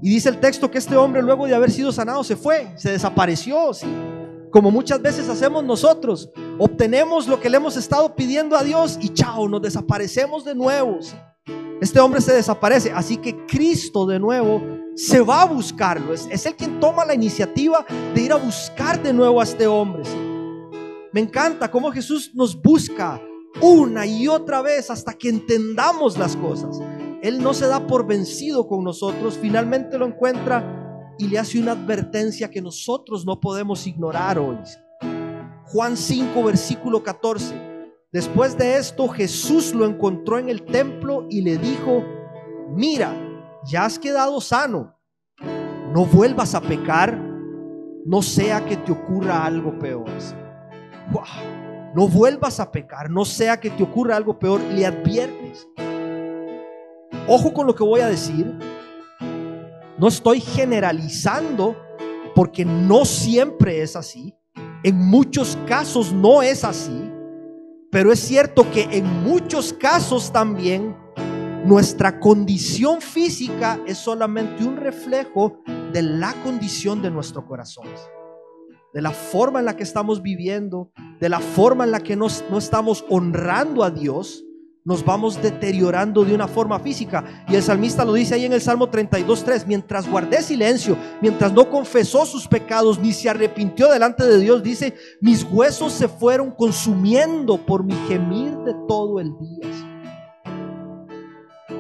Y dice el texto que este hombre, luego de haber sido sanado, se fue, se desapareció, ¿sí? Como muchas veces hacemos nosotros. Obtenemos lo que le hemos estado pidiendo a Dios y chao, nos desaparecemos de nuevo, ¿sí? Este hombre se desaparece, así que Cristo de nuevo se va a buscarlo. Es él quien toma la iniciativa de ir a buscar de nuevo a este hombre, ¿sí? Me encanta cómo Jesús nos busca una y otra vez hasta que entendamos las cosas. Él no se da por vencido con nosotros, finalmente lo encuentra y le hace una advertencia que nosotros no podemos ignorar hoy. Juan 5 versículo 14: después de esto Jesús lo encontró en el templo y le dijo: mira, ya has quedado sano, no vuelvas a pecar, no sea que te ocurra algo peor. Wow. No vuelvas a pecar, no sea que te ocurra algo peor. Le adviertes. Ojo con lo que voy a decir. No estoy generalizando, porque no siempre es así. En muchos casos no es así, pero es cierto que en muchos casos también nuestra condición física es solamente un reflejo de la condición de nuestro corazón, de la forma en la que estamos viviendo, de la forma en la que no estamos honrando a Dios. Nos vamos deteriorando de una forma física. Y el salmista lo dice ahí en el Salmo 32:3: mientras guardé silencio, mientras no confesó sus pecados ni se arrepintió delante de Dios, dice, mis huesos se fueron consumiendo por mi gemir de todo el día.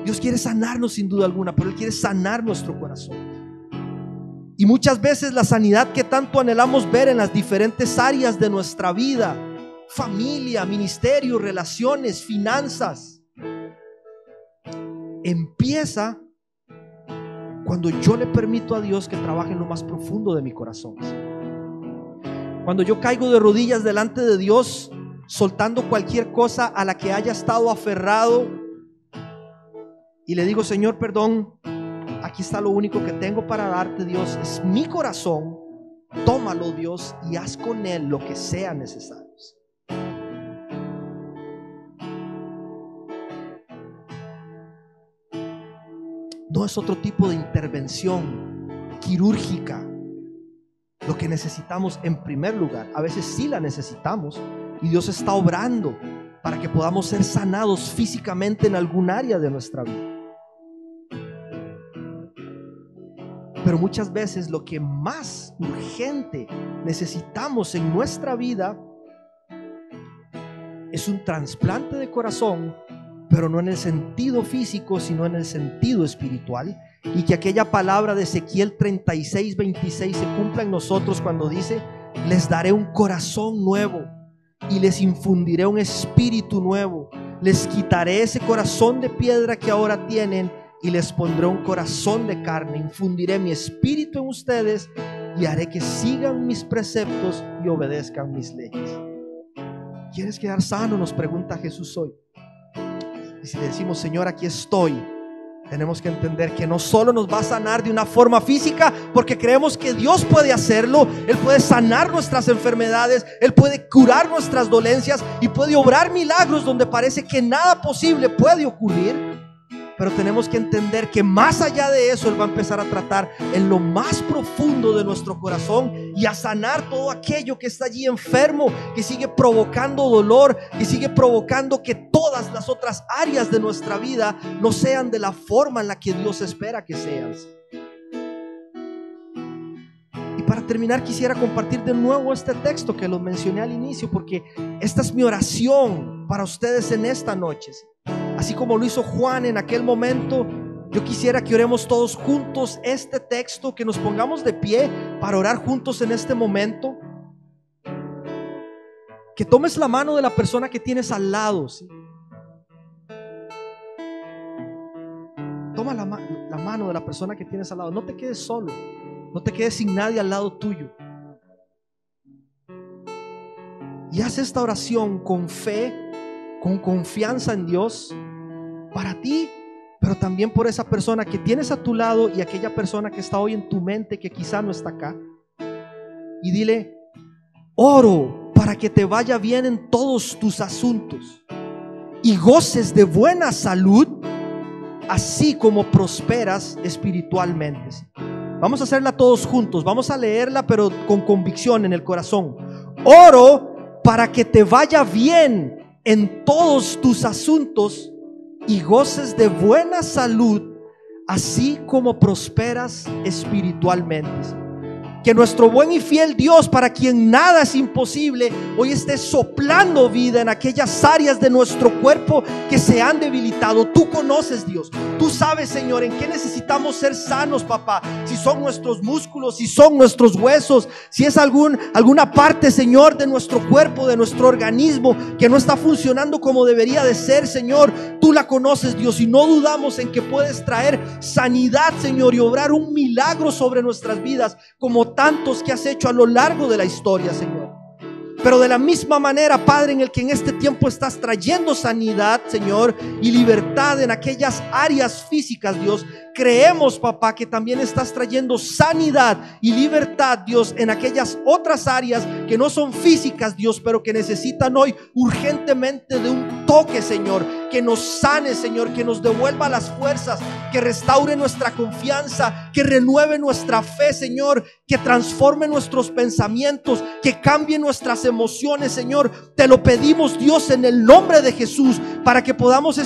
Dios quiere sanarnos sin duda alguna, pero Él quiere sanar nuestro corazón. Y muchas veces la sanidad que tanto anhelamos ver en las diferentes áreas de nuestra vida, familia, ministerio, relaciones, finanzas, empieza cuando yo le permito a Dios que trabaje en lo más profundo de mi corazón. Cuando yo caigo de rodillas delante de Dios, soltando cualquier cosa a la que haya estado aferrado, y le digo: Señor, perdón, aquí está lo único que tengo para darte, Dios, es mi corazón, tómalo, Dios, y haz con él lo que sea necesario. No es otro tipo de intervención quirúrgica lo que necesitamos en primer lugar. A veces sí la necesitamos y Dios está obrando para que podamos ser sanados físicamente en algún área de nuestra vida. Pero muchas veces lo que más urgente necesitamos en nuestra vida es un trasplante de corazón, pero no en el sentido físico, sino en el sentido espiritual. Y que aquella palabra de Ezequiel 36:26 se cumpla en nosotros cuando dice: les daré un corazón nuevo y les infundiré un espíritu nuevo. les quitaré ese corazón de piedra que ahora tienen y les pondré un corazón de carne. Infundiré mi espíritu en ustedes y haré que sigan mis preceptos y obedezcan mis leyes. ¿Quieres quedar sano?, nos pregunta Jesús hoy. Y si le decimos: Señor, aquí estoy, tenemos que entender que no solo nos va a sanar de una forma física, porque creemos que Dios puede hacerlo. Él puede sanar nuestras enfermedades, Él puede curar nuestras dolencias y puede obrar milagros donde parece que nada posible puede ocurrir. Pero tenemos que entender que más allá de eso, Él va a empezar a tratar en lo más profundo de nuestro corazón y a sanar todo aquello que está allí enfermo, que sigue provocando dolor, que sigue provocando que todas las otras áreas de nuestra vida no sean de la forma en la que Dios espera que sean. Y para terminar, quisiera compartir de nuevo este texto que lo mencioné al inicio, porque esta es mi oración para ustedes en esta noche. Así como lo hizo Juan en aquel momento, yo quisiera que oremos todos juntos este texto, que nos pongamos de pie para orar juntos en este momento. Que tomes la mano de la persona que tienes al lado, ¿sí? Toma la mano de la persona que tienes al lado. No te quedes solo, no te quedes sin nadie al lado tuyo. Y haz esta oración con fe, con confianza en Dios, para ti, pero también por esa persona que tienes a tu lado y aquella persona que está hoy en tu mente que quizá no está acá. Y dile: oro para que te vaya bien en todos tus asuntos y goces de buena salud, así como prosperas espiritualmente. Vamos a hacerla todos juntos, vamos a leerla pero con convicción en el corazón. Oro para que te vaya bien en todos tus asuntos y goces de buena salud, así como prosperas espiritualmente. Que nuestro buen y fiel Dios, para quien nada es imposible, hoy esté soplando vida en aquellas áreas de nuestro cuerpo que se han debilitado. Tú conoces, Dios, tú sabes, Señor, en qué necesitamos ser sanos, papá. Si son nuestros músculos, si son nuestros huesos, si es alguna parte, Señor, de nuestro cuerpo, de nuestro organismo que no está funcionando como debería de ser, Señor, tú la conoces, Dios, y no dudamos en que puedes traer sanidad, Señor, y obrar un milagro sobre nuestras vidas, como tantos que has hecho a lo largo de la historia, Señor. Pero de la misma manera, Padre, en el que en este tiempo estás trayendo sanidad, Señor, y libertad en aquellas áreas físicas, Dios, creemos, papá, que también estás trayendo sanidad y libertad, Dios, en aquellas otras áreas que no son físicas, Dios, pero que necesitan hoy urgentemente de un toque, Señor, que nos sane, Señor, que nos devuelva las fuerzas, que restaure nuestra confianza, que renueve nuestra fe, Señor, que transforme nuestros pensamientos, que cambie nuestras emociones, Señor. Te lo pedimos, Dios, en el nombre de Jesús, para que podamos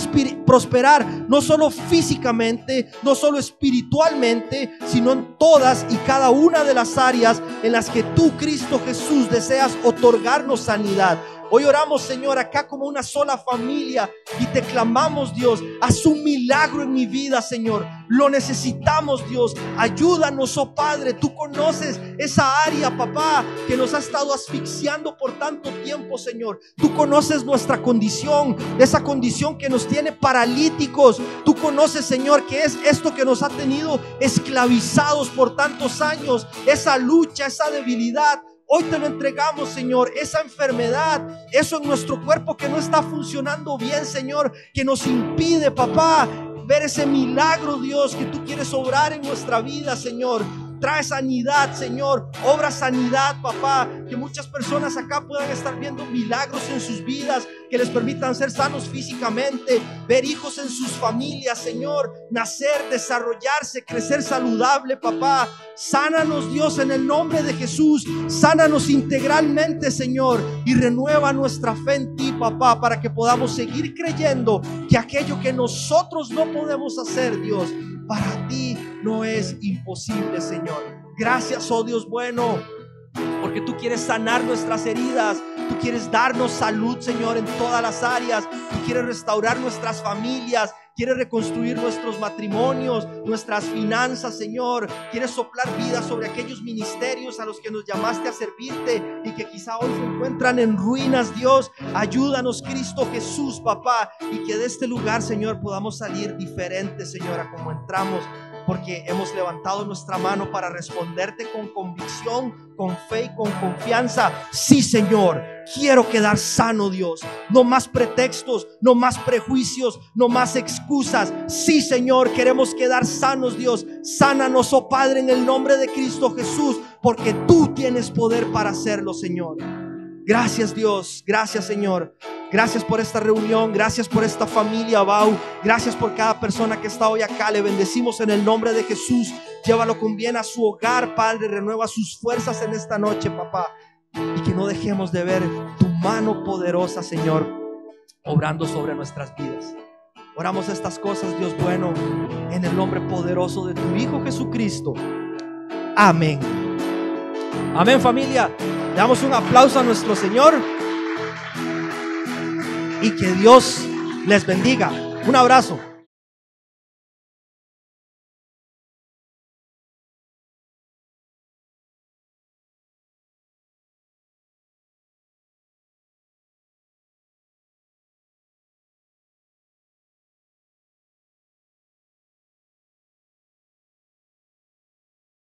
prosperar, no solo físicamente, no solo espiritualmente, sino en todas y cada una de las áreas en las que tú, Cristo Jesús, deseas otorgarnos sanidad. Hoy oramos, Señor, acá como una sola familia y te clamamos, Dios, haz un milagro en mi vida, Señor. Lo necesitamos, Dios. Ayúdanos, oh Padre. Tú conoces esa área, papá, que nos ha estado asfixiando por tanto tiempo, Señor. Tú conoces nuestra condición, esa condición que nos tiene paralíticos. Tú conoces, Señor, que es esto que nos ha tenido esclavizados por tantos años, esa lucha, esa debilidad. Hoy te lo entregamos, Señor, esa enfermedad, eso en nuestro cuerpo que no está funcionando bien, Señor, que nos impide, papá, ver ese milagro, Dios, que tú quieres obrar en nuestra vida, Señor. Trae sanidad, Señor, obra sanidad, papá, que muchas personas acá puedan estar viendo milagros en sus vidas, que les permitan ser sanos físicamente, ver hijos en sus familias, Señor, nacer, desarrollarse, crecer saludable, papá. Sánanos, Dios, en el nombre de Jesús. Sánanos integralmente, Señor, y renueva nuestra fe en ti, papá, para que podamos seguir creyendo que aquello que nosotros no podemos hacer, Dios, para ti no es imposible, Señor. Gracias, oh Dios bueno, porque tú quieres sanar nuestras heridas. Tú quieres darnos salud, Señor, en todas las áreas. Tú quieres restaurar nuestras familias quiere reconstruir nuestros matrimonios, nuestras finanzas, Señor. Quiere soplar vida sobre aquellos ministerios a los que nos llamaste a servirte y que quizá hoy se encuentran en ruinas, Dios. Ayúdanos, Cristo Jesús, papá, y que de este lugar, Señor, podamos salir diferentes, Señor, a como entramos, porque hemos levantado nuestra mano para responderte con convicción, con fe y con confianza. Sí, Señor, quiero quedar sano, Dios. No más pretextos, no más prejuicios, no más excusas. Sí, Señor, queremos quedar sanos, Dios. Sánanos, oh Padre, en el nombre de Cristo Jesús, porque tú tienes poder para hacerlo, Señor. Gracias, Dios. Gracias, Señor. Gracias por esta reunión. Gracias por esta familia, Bau. Gracias por cada persona que está hoy acá. Le bendecimos en el nombre de Jesús. Llévalo con bien a su hogar, Padre. Renueva sus fuerzas en esta noche, papá. Y que no dejemos de ver tu mano poderosa, Señor, obrando sobre nuestras vidas. Oramos estas cosas, Dios bueno, en el nombre poderoso de tu Hijo Jesucristo. Amén. Amén, familia. Damos un aplauso a nuestro Señor y que Dios les bendiga. Un abrazo.